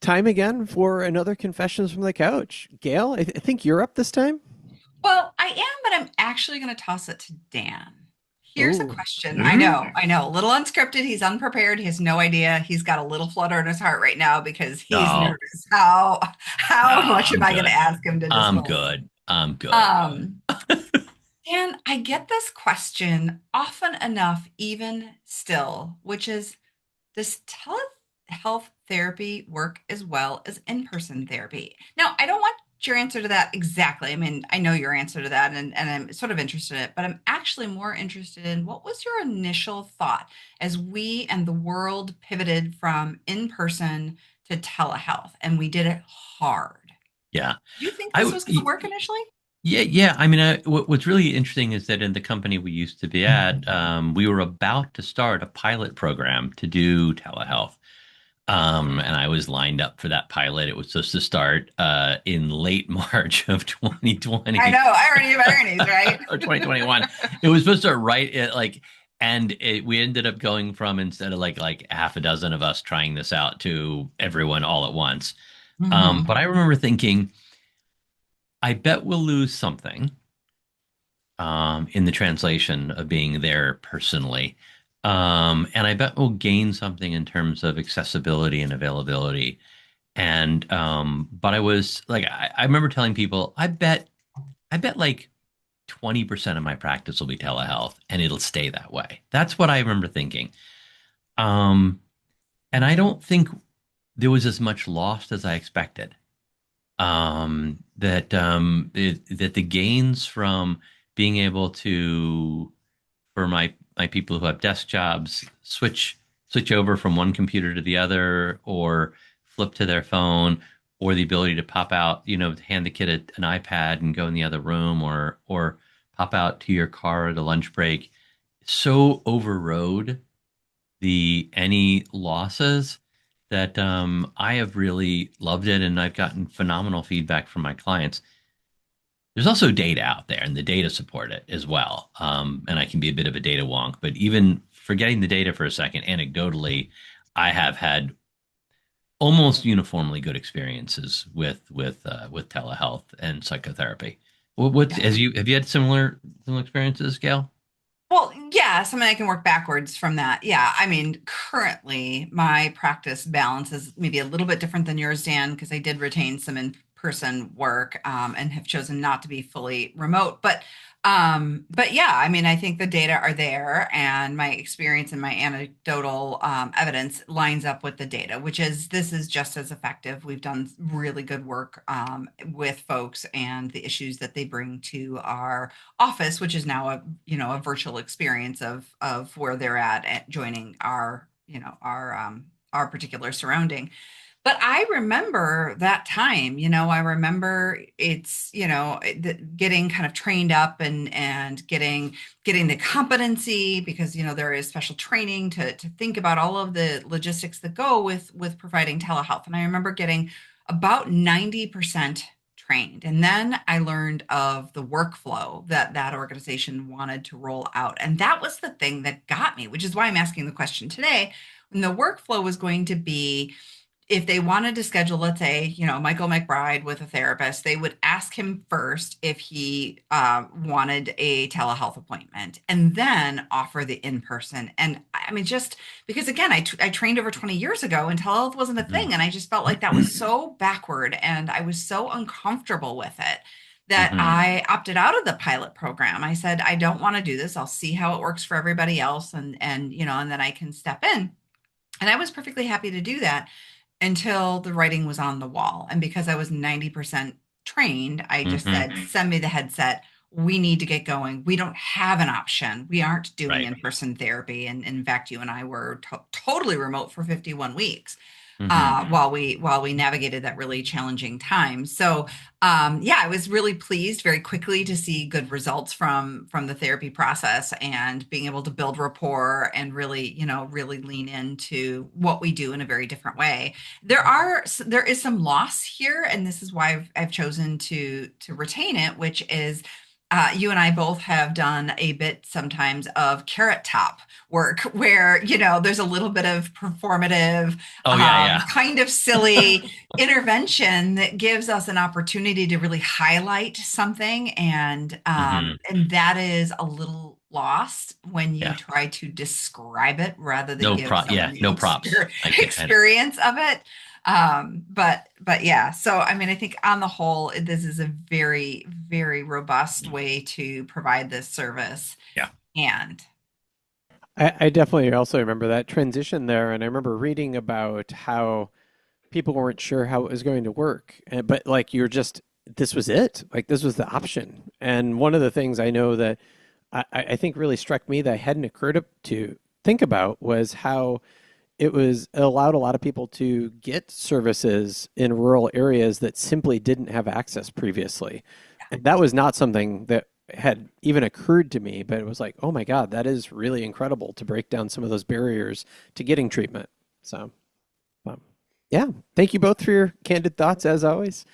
time again for another Confessions from the Couch. Gail, I think you're up this time. Well, I am, but I'm actually going to toss it to Dan. Here's a Oh, question. Hmm? I know, a little unscripted. He's unprepared. He has no idea. He's got a little flutter in his heart right now because he's No, nervous. no, How much am I'm I going to good. ask him to I'm disclose? good. I'm good. Um, Dan, I get this question often enough, even still, which is, does telehealth therapy work as well as in-person therapy? Now, I don't want your answer to that exactly. I mean, I know your answer to that, and I'm sort of interested in it, but I'm actually more interested in what was your initial thought as we and the world pivoted from in-person to telehealth, and we did it hard. Yeah. Do you think I this w- was going to work initially? yeah, yeah. I mean, what's really interesting is that in the company we used to be at, we were about to start a pilot program to do telehealth. And I was lined up for that pilot. It was supposed to start in late March of I 2020 know, irony of ironies, right? or 2021. It was supposed to start right at we ended up going from instead of like half a dozen of us trying this out to everyone all at once. But Hmm. I remember thinking, I bet we'll lose something in the translation of being there personally. And I bet we'll gain something in terms of accessibility and availability. And but I was like, I remember telling people, I bet like 20% of my practice will be telehealth and it'll stay that way. That's what I remember thinking. Um, and I don't think there was as much lost as I expected. That the gains from being able to, for my people who have desk jobs, switch over from one computer to the other, or flip to their phone, or the ability to pop out, hand the kid an iPad and go in the other room, or pop out to your car at a lunch break, so overrode the any losses that I have really loved it, and I've gotten phenomenal feedback from my clients. There's also data out there, and the data support it as well. And I can be a bit of a data wonk, but even forgetting the data for a second, anecdotally, I have had almost uniformly good experiences with telehealth and psychotherapy. What Yeah. as you have you had similar experiences, Gail? Well, yes, I mean, I can work backwards from that. Yeah, I mean, currently my practice balance is maybe a little bit different than yours, Dan, because I did retain some in-person work and have chosen not to be fully remote. But yeah, I mean, I think the data are there, and my experience and my anecdotal evidence lines up with the data, which is this is just as effective. We've done really good work with folks and the issues that they bring to our office, which is now a virtual experience of where they're at joining our our particular surrounding. But I remember that time, I remember it's, getting kind of trained up and getting the competency because, there is special training to think about all of the logistics that go with providing telehealth. And I remember getting about 90% trained. And then I learned of the workflow that that organization wanted to roll out. And that was the thing that got me, which is why I'm asking the question today. And the workflow was going to be if they wanted to schedule, let's say, Michael McBride with a therapist, they would ask him first if he wanted a telehealth appointment and then offer the in-person. And I mean, just because again, I trained over 20 years ago and telehealth wasn't a thing. And I just felt like that was so backward and I was so uncomfortable with it that Hmm. I opted out of the pilot program. I said, I don't want to do this. I'll see how it works for everybody else. And then I can step in. And I was perfectly happy to do that until the writing was on the wall. And because I was 90% trained, I just Hmm. said, send me the headset. We need to get going. We don't have an option. We aren't doing Right. in-person therapy. And in fact, you and I were totally remote for 51 weeks Hmm. while we navigated that really challenging time. So yeah, I was really pleased very quickly to see good results from the therapy process and being able to build rapport and really really lean into what we do in a very different way. There is some loss here, and this is why I've chosen to retain it, which is you and I both have done a bit sometimes of carrot top work where, there's a little bit of performative, Oh yeah, yeah. kind of silly intervention that gives us an opportunity to really highlight something. Hmm. And that is a little lost when you Yeah. try to describe it rather than No give prop. someone Yeah, the no props. I experience of it. But yeah, so I mean, I think on the whole, this is a very, very robust way to provide this service. yeah. And I definitely also remember that transition there, and I remember reading about how people weren't sure how it was going to work, but like you're just this was it, like this was the option. And one of the things I know that I think really struck me that hadn't occurred to think about was how it allowed a lot of people to get services in rural areas that simply didn't have access previously. And that was not something that had even occurred to me, but it was like, oh my God, that is really incredible to break down some of those barriers to getting treatment. So, um, yeah, thank you both for your candid thoughts as always.